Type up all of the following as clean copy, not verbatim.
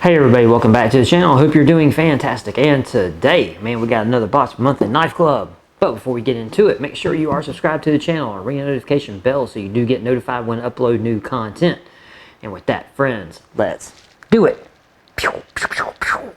Hey everybody, welcome back to the channel. I hope you're doing fantastic. And today, man, we got another box of Monthly Knife Club. But before we get into it, make sure you are subscribed to the channel and ring the notification bell so you do get notified when I upload new content. And with that, friends, let's do it. Pew, pew, pew, pew.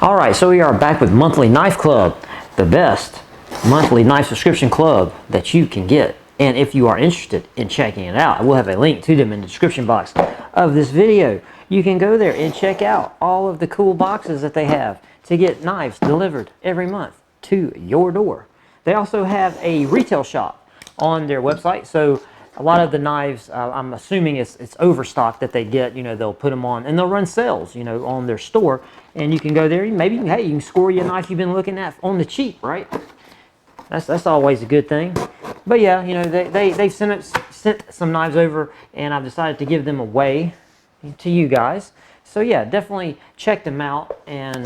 Alright, so we are back with Monthly Knife Club, the best monthly knife subscription club that you can get. And if you are interested in checking it out, I will have a link to them in the description box of this video. You can go there and check out all of the cool boxes that they have to get knives delivered every month to your door. They also have a retail shop on their website, so a lot of the knives, I'm assuming it's overstock that they get, you know, they'll put them on and they'll run sales, you know, on their store, and you can go there and maybe, hey, you can score you a knife you've been looking at on the cheap, right? That's always a good thing. But yeah, you know, they've sent some knives over, and I've decided to give them away to you guys. So yeah, definitely check them out and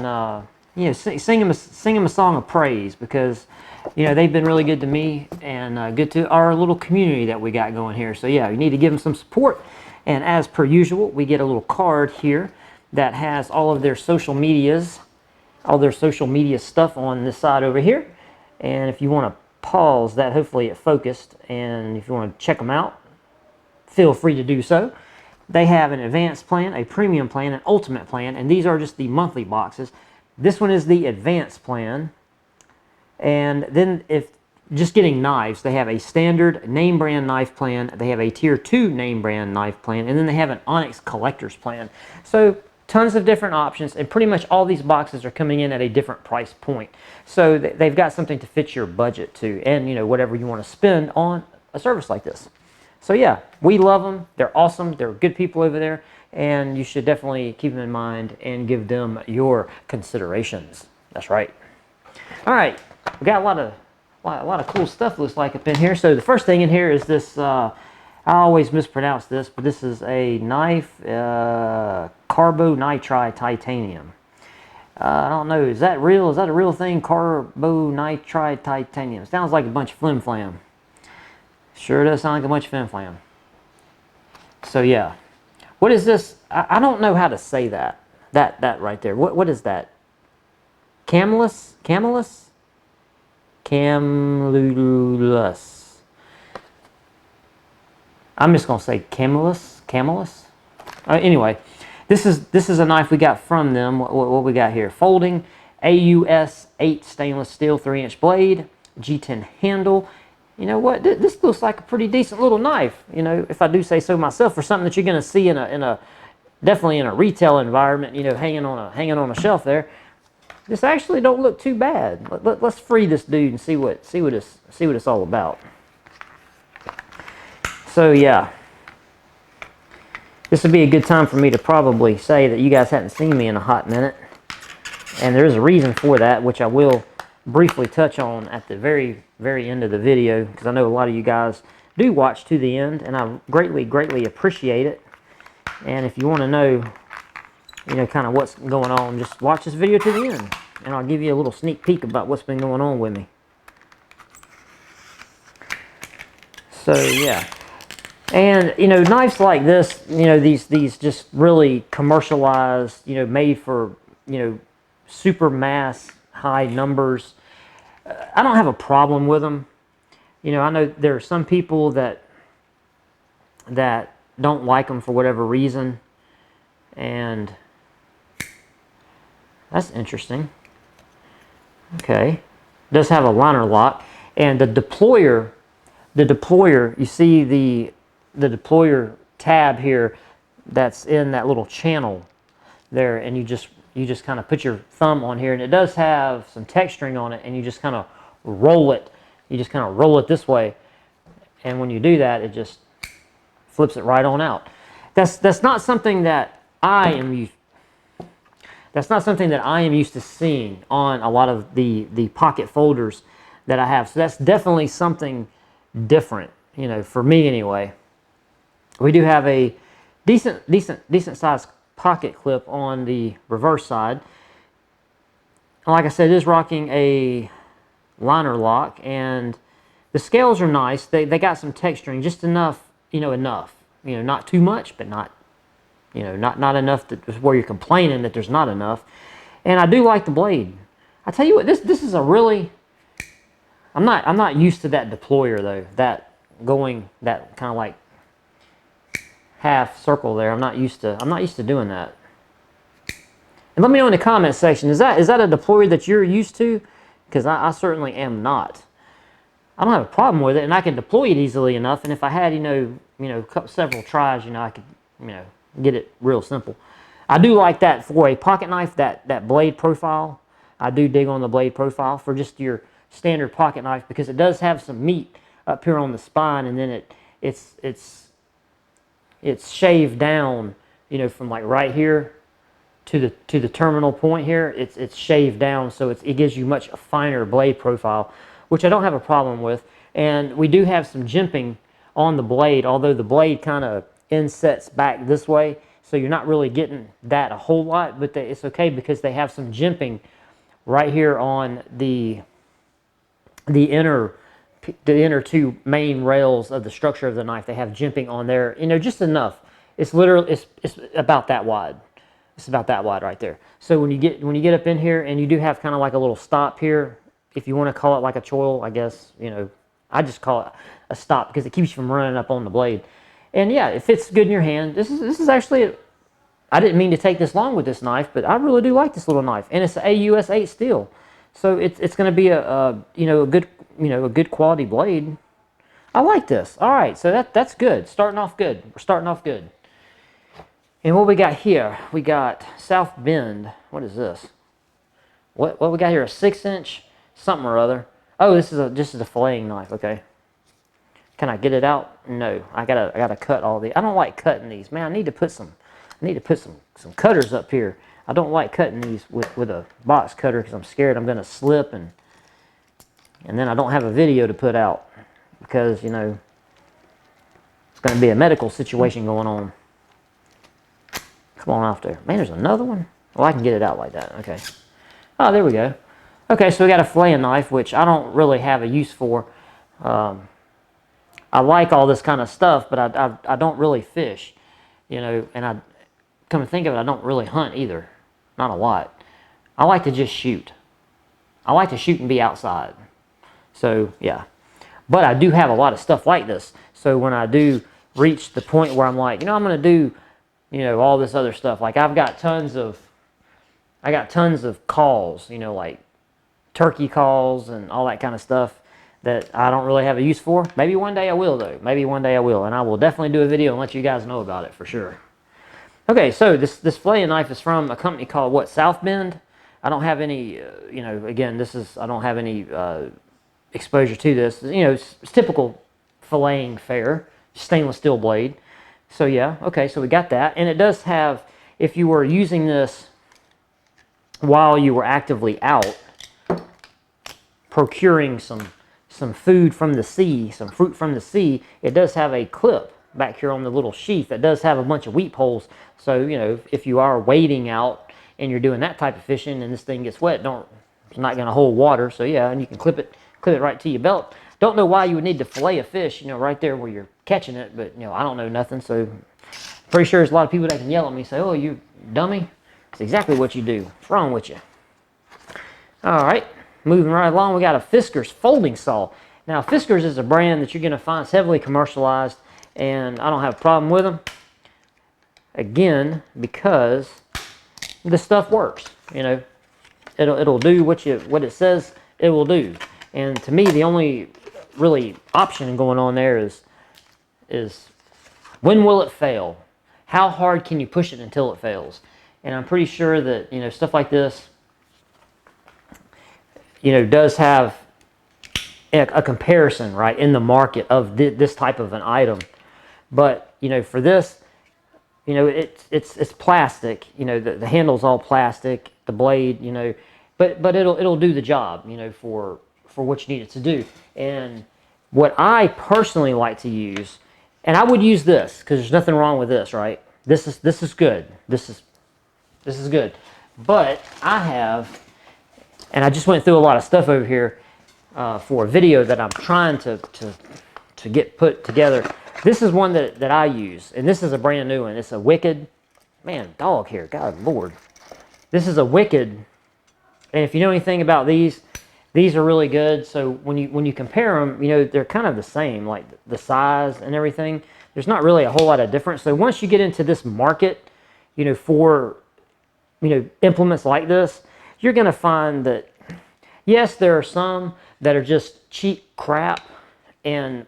you know, sing them a song of praise, because you know, they've been really good to me and good to our little community that we got going here. So yeah, you need to give them some support. And as per usual, we get a little card here that has all of their social medias, all their social media stuff on this side over here. And if you want to pause that, hopefully it focused, and if you want to check them out, feel free to do so. They have an advanced plan, a premium plan, an ultimate plan, and these are just the monthly boxes. This one is the advanced plan. And then if just getting knives, they have a standard name brand knife plan, they have a tier 2 name brand knife plan, and then they have an Onyx collector's plan. So tons of different options, and pretty much all these boxes are coming in at a different price point. So they've got something to fit your budget to, and you know, whatever you want to spend on a service like this. So yeah, we love them. They're awesome. They're good people over there, and you should definitely keep them in mind and give them your considerations. That's right. All right. We got a lot of cool stuff, looks like, up in here. So the first thing in here is this, I always mispronounce this, but this is a knife, carbonitride titanium. I don't know, is that real? Is that a real thing? Carbonitride titanium. Sounds like a bunch of flim flam. Sure does sound like a bunch of flim flam. So yeah, what is this? I don't know how to say that. That right there. What is that? Camillus? Camillus? Camillus. I'm just gonna say Camillus. Camillus. Anyway, this is a knife we got from them. What we got here? Folding AUS 8 stainless steel 3-inch blade, G10 handle. You know what? This looks like a pretty decent little knife. You know, if I do say so myself, for something that you're gonna see in a definitely in a retail environment. You know, hanging on a shelf there. This actually don't look too bad. Let's free this dude and see what it's all about. So yeah, this would be a good time for me to probably say that you guys hadn't seen me in a hot minute, and there's a reason for that, which I will briefly touch on at the very end of the video, because I know a lot of you guys do watch to the end, and I greatly appreciate it. And if you want to know, you know, kind of what's going on, just watch this video to the end, and I'll give you a little sneak peek about what's been going on with me. So yeah, and you know, knives like this, you know, these just really commercialized, you know, made for, you know, super mass high numbers. I don't have a problem with them. You know, I know there are some people that don't like them for whatever reason, and that's interesting. Okay, it does have a liner lock, and the deployer, you see the deployer tab here that's in that little channel there, and you just kind of put your thumb on here, and it does have some texturing on it, and you just kind of roll it. You just kind of roll it this way, and when you do that, it just flips it right on out. That's not something that I am used. That's not something that I am used to seeing on a lot of the pocket folders that I have. So that's definitely something different, you know, for me anyway. We do have a decent size pocket clip on the reverse side. Like I said, it is rocking a liner lock, and the scales are nice. They got some texturing, just enough, enough. Not too much, but not, not enough that where you're complaining that there's not enough. And I do like the blade. I tell you what, this is a really, I'm not used to that deployer though. That kind of like half circle there. I'm not used to doing that. And let me know in the comment section, is that a deployer that you're used to? Because I certainly am not. I don't have a problem with it, and I can deploy it easily enough. And if I had, several tries, I could, get it real simple. I do like that for a pocket knife, that blade profile. I do dig on the blade profile for just your standard pocket knife, because it does have some meat up here on the spine, and then it's shaved down, from like right here to the terminal point here. It's shaved down, so it gives you much finer blade profile, which I don't have a problem with. And we do have some jimping on the blade, although the blade kind of insets back this way, so you're not really getting that a whole lot, but it's okay because they have some jimping right here on the inner two main rails of the structure of the knife. They have jimping on there, just enough. It's literally it's about that wide. It's about that wide right there. So when you get up in here, and you do have kind of like a little stop here, if you want to call it like a choil, I guess, I just call it a stop because it keeps you from running up on the blade. And yeah, it fits good in your hand. This is actually, I didn't mean to take this long with this knife, but I really do like this little knife, and it's an AUS 8 steel, so it's going to be a good quality blade. I like this. All right, so that's good. Starting off good. We're starting off good. And what we got here? We got South Bend. What is this? What we got here? A 6-inch something or other. Oh, this is a filleting knife. Okay. Can I get it out? No. I gotta cut all these. I don't like cutting these, man. I need to put some cutters up here. I don't like cutting these with a box cutter because I'm scared I'm gonna slip, and then I don't have a video to put out because it's gonna be a medical situation going on. Come on off there. Man, there's another one. Well, I can get it out like that. Okay. Oh, there we go. Okay, so we got a filleting knife, which I don't really have a use for. I like all this kind of stuff, but I don't really fish, and I come to think of it, I don't really hunt either. Not a lot. I like to just shoot. I like to shoot and be outside. So, yeah. But I do have a lot of stuff like this. So when I do reach the point where I'm like, I'm going to do, all this other stuff. Like I got tons of calls, like turkey calls and all that kind of stuff that I don't really have a use for. Maybe one day I will, though. Maybe one day I will, and I will definitely do a video and let you guys know about it for sure. Okay, so this filleting knife is from a company called South Bend. I don't have any, again, I don't have any exposure to this. It's typical filleting fare, stainless steel blade. So yeah, okay, so we got that. And it does have, if you were using this while you were actively out, procuring some food from the sea, some fruit from the sea, it does have a clip back here on the little sheath that does have a bunch of weep holes. So, if you are wading out and you're doing that type of fishing and this thing gets wet, it's not going to hold water. So yeah, and you can clip it right to your belt. Don't know why you would need to fillet a fish, right there where you're catching it, but I don't know nothing. So pretty sure there's a lot of people that can yell at me, say, "Oh, you dummy." It's exactly what you do. What's wrong with you? All right, moving right along, we got a Fiskars folding saw. Now, Fiskars is a brand that you're going to find is heavily commercialized, and I don't have a problem with them. Again, because the stuff works. It'll do what it says it will do. And to me, the only really option going on there is when will it fail? How hard can you push it until it fails? And I'm pretty sure that stuff like this does have a comparison, right, in the market of this type of an item. But for this, it's plastic. The handle's all plastic. The blade, but it'll do the job, for what you need it to do. And what I personally like to use, and I would use this because there's nothing wrong with this, right? This is good. This is good. But I have, and I just went through a lot of stuff over here for a video that I'm trying to get put together. This is one that I use, and this is a brand new one. It's a Wicked, man, dog hair, God Lord. This is a Wicked, and if you know anything about these are really good. So when you compare them, you know, they're kind of the same, like the size and everything. There's not really a whole lot of difference. So once you get into this market, you know, for, you know, implements like this, you're going to find that, yes, there are some that are just cheap crap. And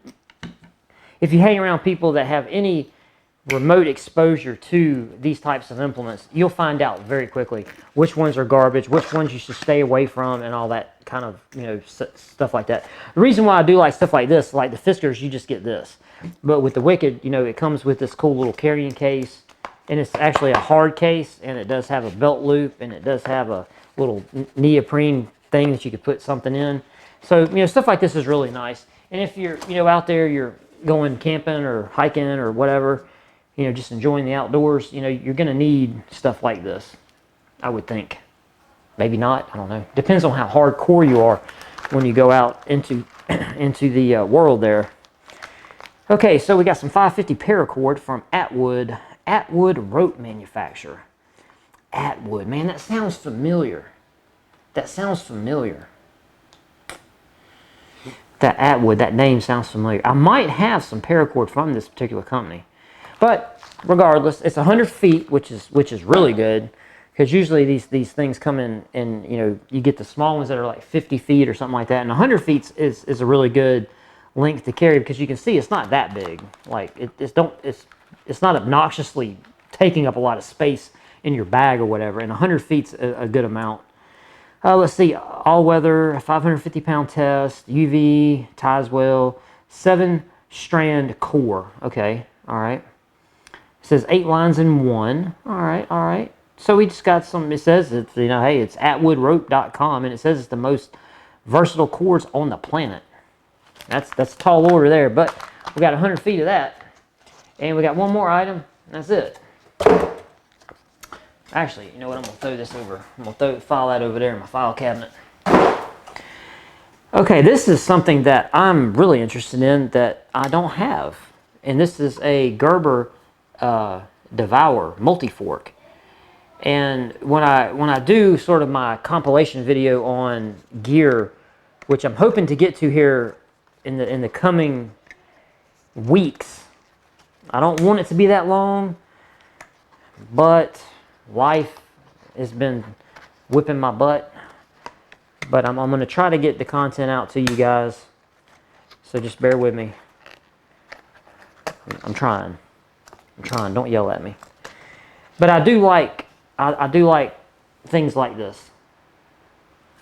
if you hang around people that have any remote exposure to these types of implements, you'll find out very quickly which ones are garbage, which ones you should stay away from, and all that kind of, you know, stuff like that. The reason why I do like stuff like this, like the Fiskars, you just get this. But with the Wicked, you know, it comes with this cool little carrying case, and it's actually a hard case, and it does have a belt loop, and it does have a little neoprene thing that you could put something in. So, you know, stuff like this is really nice. And if you're, you know, out there, you're going camping or hiking or whatever, you know, just enjoying the outdoors, you know, you're going to need stuff like this, I would think. Maybe not, I don't know. Depends on how hardcore you are when you go out into the world there. Okay, so we got some 550 paracord from Atwood rope manufacturer. Atwood, man, that sounds familiar. That sounds familiar. That Atwood, that name sounds familiar. I might have some paracord from this particular company. But regardless, it's 100 feet, which is really good, because usually these things come in, you know, you get the small ones that are like 50 feet or something like that, and 100 feet is a really good length to carry, because you can see it's not that big. Like it's not obnoxiously taking up a lot of space in your bag or whatever, and 100 feet's a good amount. Let's see, all weather, 550 pound test, UV, ties well, 7-strand core. Okay, all right. It says 8 lines in one. All right, all right. So we just got some, it says, it's, you know, hey, it's atwoodrope.com, and it says it's the most versatile cords on the planet. That's a tall order there, but we got 100 feet of that. And we got one more item, and that's it. Actually, you know what, I'm going to throw this over. I'm going to file that over there in my file cabinet. Okay, this is something that I'm really interested in that I don't have. And this is a Gerber Devour multi-fork. And when I do sort of my compilation video on gear, which I'm hoping to get to here in the coming weeks, I don't want it to be that long, but life has been whipping my butt. But I'm going to try to get the content out to you guys, so just bear with me. I'm trying. Don't yell at me. But I do like things like this,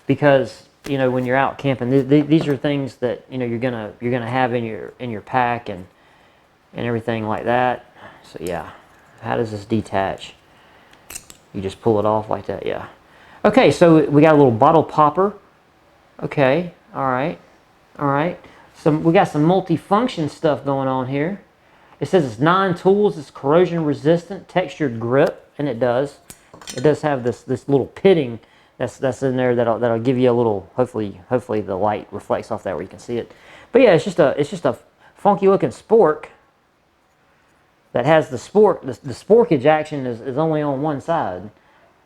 because, you know, when you're out camping, these are things that, you know, you're gonna have in your pack and everything like that. So yeah, how does this detach? You just pull it off like that, yeah. Okay, so we got a little bottle popper. Okay, all right. We got some multi-function stuff going on here. It says it's 9 tools, it's corrosion resistant, textured grip, and it does. It does have this little pitting that's in there that'll give you a little, hopefully the light reflects off that where you can see it. But yeah, it's just a funky looking spork that has the sporkage action is only on one side.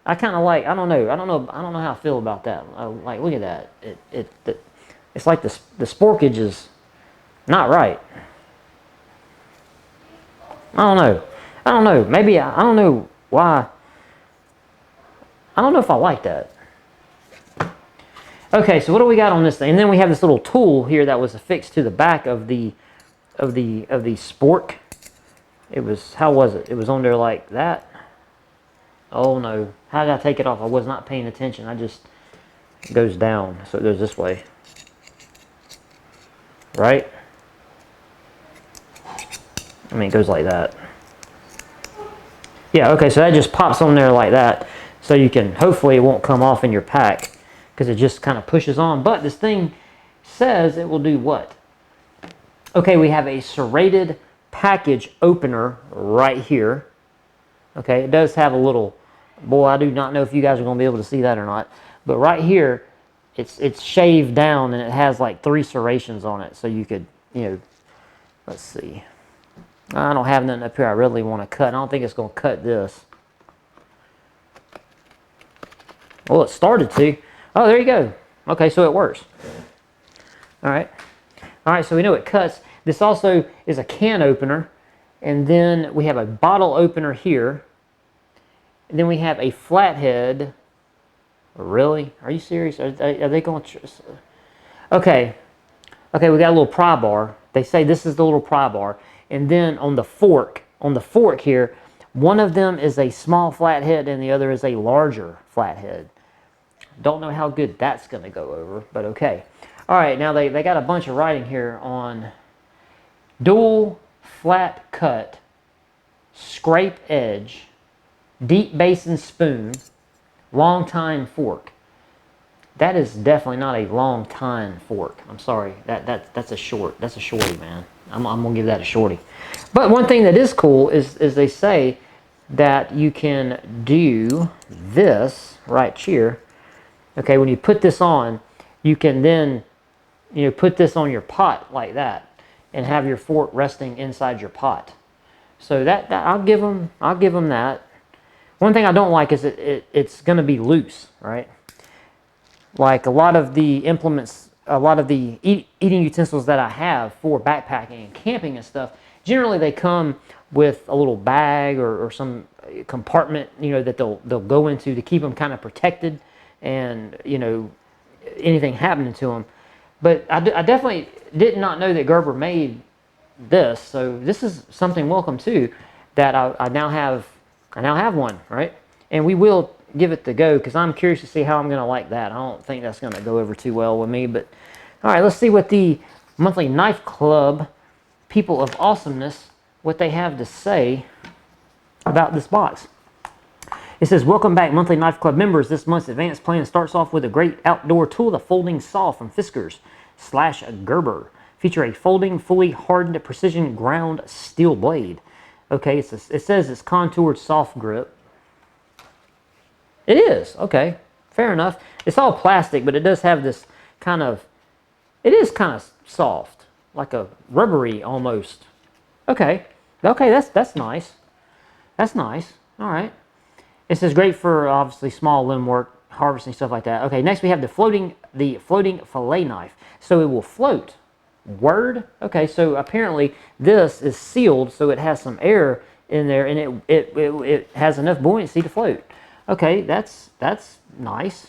I kind of like, I don't know how I feel about that. Like, look at that. It's like the sporkage is not right. I don't know. Maybe I don't know why. I don't know if I like that. Okay, so what do we got on this thing? And then we have this little tool here that was affixed to the back of the spork. It was, how was it? It was on there like that. Oh no. How did I take it off? I was not paying attention. It goes down. So it goes this way. Right? I mean, it goes like that. Yeah, okay, so that just pops on there like that. So you can, hopefully it won't come off in your pack, because it just kind of pushes on. But this thing says it will do what? Okay, we have a serrated package opener right here. Okay, it does have a little, boy, I do not know if you guys are going to be able to see that or not, but right here, it's shaved down and it has like 3 serrations on it, so you could, you know, let's see. I don't have nothing up here I really want to cut. I don't think it's going to cut this. Well, it started to. Oh, there you go. Okay, so it works. All right. All right, so we know it cuts. This also is a can opener. And then we have a bottle opener here. And then we have a flathead. Really? Are you serious? Are they going to... Okay. Okay, we got a little pry bar. They say this is the little pry bar. And then on the fork here, one of them is a small flathead and the other is a larger flathead. Don't know how good that's going to go over, but okay. All right, now they got a bunch of writing here on dual flat cut, scrape edge, deep basin spoon, long tine fork. That is definitely not a long tine fork. I'm sorry, that's a shorty, man. I'm gonna give that a shorty. But one thing that is cool is they say that you can do this right here. Okay, when you put this on, you can then, you know, put this on your pot like that and have your fork resting inside your pot. So that I'll give them that. One thing I don't like is it's going to be loose, right? Like a lot of the implements, a lot of the eating utensils that I have for backpacking and camping and stuff, generally they come with a little bag or some compartment, you know, that they'll go into to keep them kind of protected and, you know, anything happening to them. But I definitely did not know that Gerber made this, so this is something welcome too, that I now have one, right? And we will give it the go because I'm curious to see how I'm going to like that. I don't think that's going to go over too well with me, but all right, let's see what the Monthly Knife Club people of awesomeness, what they have to say about this box. It says, welcome back, Monthly Knife Club members. This month's advanced plan starts off with a great outdoor tool, the folding saw from Fiskars / Gerber. Feature a folding, fully hardened, precision ground steel blade. Okay, it says it's contoured soft grip. It is, okay, fair enough. It's all plastic, but it does have this kind of, it is kind of soft, like a rubbery almost. Okay, that's nice. That's nice, all right. It says great for obviously small limb work, harvesting, stuff like that. Okay, next we have the floating fillet knife. So it will float. Word? Okay, so apparently this is sealed so it has some air in there and it has enough buoyancy to float. Okay, that's nice.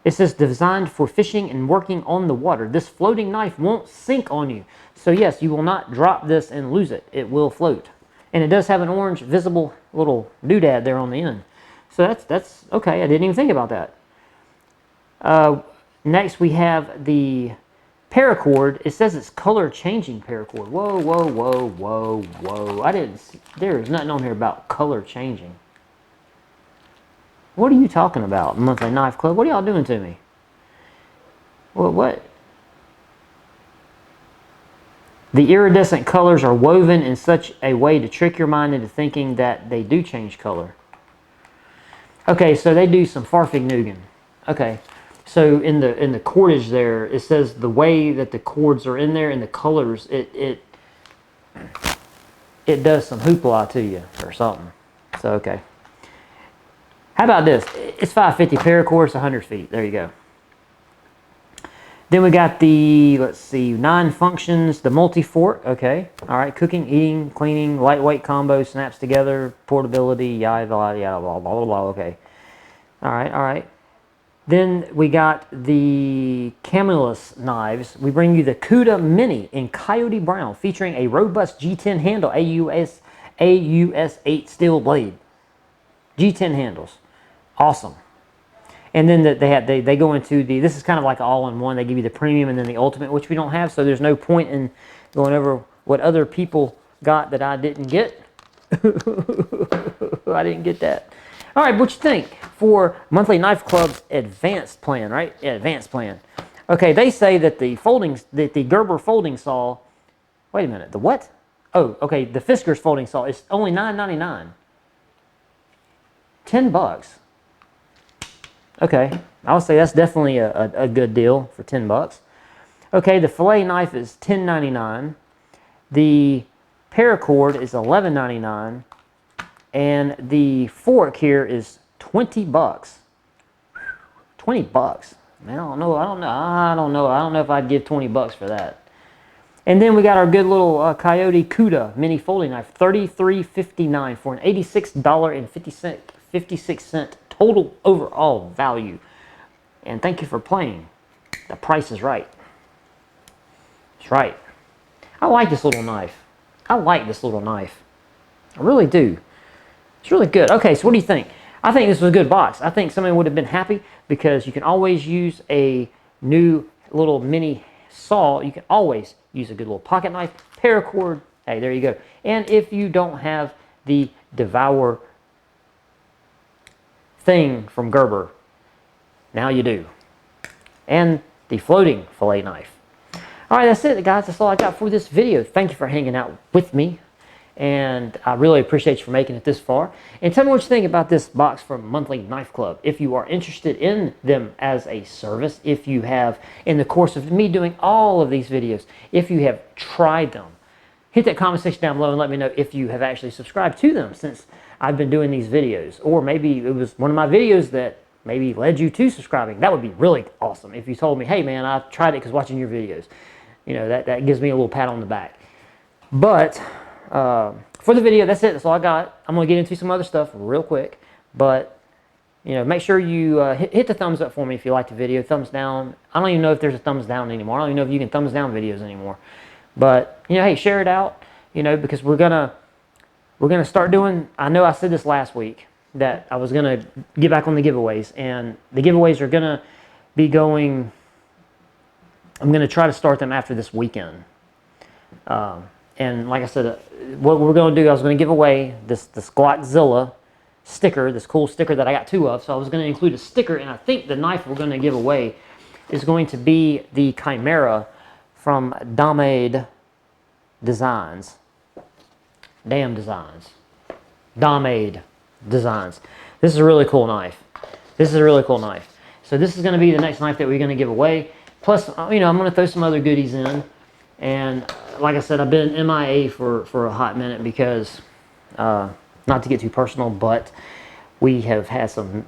It says designed for fishing and working on the water. This floating knife won't sink on you. So yes, you will not drop this and lose it. It will float. And it does have an orange visible little doodad there on the end. So that's okay. I didn't even think about that. Next we have the paracord. It says it's color changing paracord. Whoa, whoa, whoa, whoa, whoa. I didn't see, there is nothing on here about color changing. What are you talking about, Monthly Knife Club? What are y'all doing to me? What? The iridescent colors are woven in such a way to trick your mind into thinking that they do change color. Okay, so they do some Farfignugan. Okay, so in the cordage there, it says the way that the cords are in there and the colors, it does some hoopla to you or something. So okay. How about this? It's 550 paracord, it's 100 feet. There you go. Then we got the, let's see, 9 functions, the multi-fork, okay. All right, cooking, eating, cleaning, lightweight combo, snaps together, portability, yada, yada, blah, blah, blah, blah, okay. All right. Then we got the Camillus knives. We bring you the Cuda Mini in Coyote Brown, featuring a robust G10 handle, AUS 8 steel blade. G10 handles, awesome. And then they go into the, this is kind of like all-in-one. They give you the premium and then the ultimate, which we don't have, so there's no point in going over what other people got that I didn't get. I didn't get that. All right, what you think for Monthly Knife Club's advanced plan, right? Yeah, advanced plan. Okay, they say that the Gerber folding saw, wait a minute, the what? Oh, okay, the Fiskars folding saw is only $9.99. $10. Okay, I would say that's definitely a good deal for $10. Okay, the fillet knife is $10.99. The paracord is $11.99. And the fork here is $20. $20. Man, I don't know if I'd give $20 for that. And then we got our good little Coyote Cuda mini folding knife, $33.59 for an $86.56 total overall value. And thank you for playing. The price is right. That's right. I like this little knife. I like this little knife. I really do. It's really good. Okay, so what do you think? I think this was a good box. I think somebody would have been happy because you can always use a new little mini saw. You can always use a good little pocket knife, paracord. Hey, there you go. And if you don't have the Devour thing from Gerber, now you do. And the floating fillet knife. All right, that's it, guys. That's all I got for this video. Thank you for hanging out with me. And I really appreciate you for making it this far. And tell me what you think about this box from Monthly Knife Club. If you are interested in them as a service, if you have, in the course of me doing all of these videos, if you have tried them, hit that comment section down below and let me know if you have actually subscribed to them since I've been doing these videos. Or maybe it was one of my videos that maybe led you to subscribing. That would be really awesome if you told me, hey man, I tried it because watching your videos. You know, that gives me a little pat on the back. But for the video, that's it. That's all I got. I'm going to get into some other stuff real quick. But, you know, make sure you hit the thumbs up for me if you like the video. Thumbs down. I don't even know if there's a thumbs down anymore. I don't even know if you can thumbs down videos anymore. But, you know, hey, share it out, you know, because we're gonna start doing, I know I said this last week, that I was going to get back on the giveaways. And the giveaways are going to be going, I'm going to try to start them after this weekend. And like I said, what we're going to do, I was going to give away this Glockzilla sticker, this cool sticker that I got 2 of. So I was going to include a sticker, and I think the knife we're going to give away is going to be the Chimera from Domade Designs. Domade Designs. This is a really cool knife. So this is going to be the next knife that we're going to give away. Plus, you know, I'm going to throw some other goodies in. And like I said, I've been MIA for a hot minute because, not to get too personal, but we have had some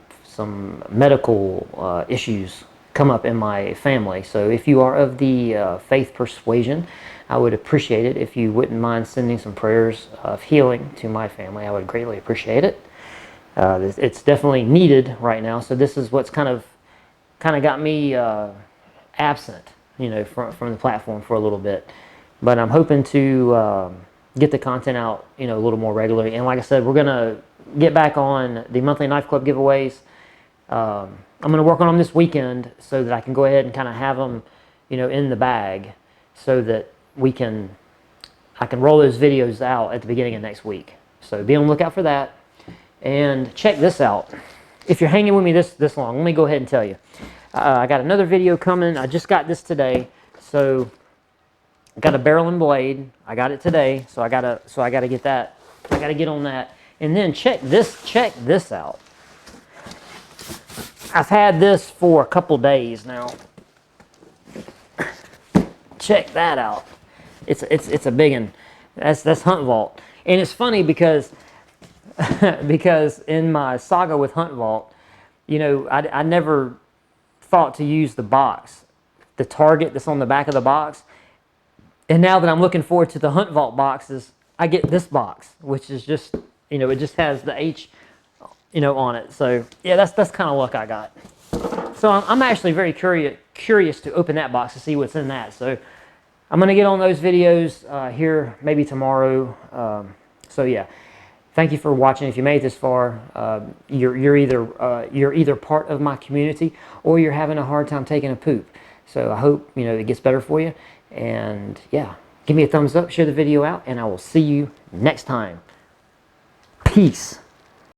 medical issues come up in my family. So if you are of the faith persuasion, I would appreciate it if you wouldn't mind sending some prayers of healing to my family. I would greatly appreciate it. It's definitely needed right now. So this is what's kind of got me absent, you know, from the platform for a little bit. But I'm hoping to get the content out, you know, a little more regularly. And like I said, we're going to get back on the Monthly Knife Club giveaways. I'm going to work on them this weekend so that I can go ahead and kind of have them, you know, in the bag so that I can roll those videos out at the beginning of next week. So be on the lookout for that. And check this out. If you're hanging with me this long, let me go ahead and tell you. I got another video coming. I just got this today. So I got a barrel and blade. I got it today. So I gotta get that. I gotta get on that. And then check this out. I've had this for a couple days now. Check that out. It's a big one. That's Hunt Vault. And it's funny because because in my saga with Hunt Vault, you know, I never thought to use the box, the target that's on the back of the box. And now that I'm looking forward to the Hunt Vault boxes, I get this box, which is just, you know, it just has the H, you know, on it. So yeah, that's kind of luck I got. So I'm actually very curious to open that box to see what's in that. So I'm gonna get on those videos here maybe tomorrow. So yeah. Thank you for watching. If you made it this far, you're either part of my community or you're having a hard time taking a poop. So I hope, you know, it gets better for you. And yeah, give me a thumbs up, share the video out, and I will see you next time. Peace.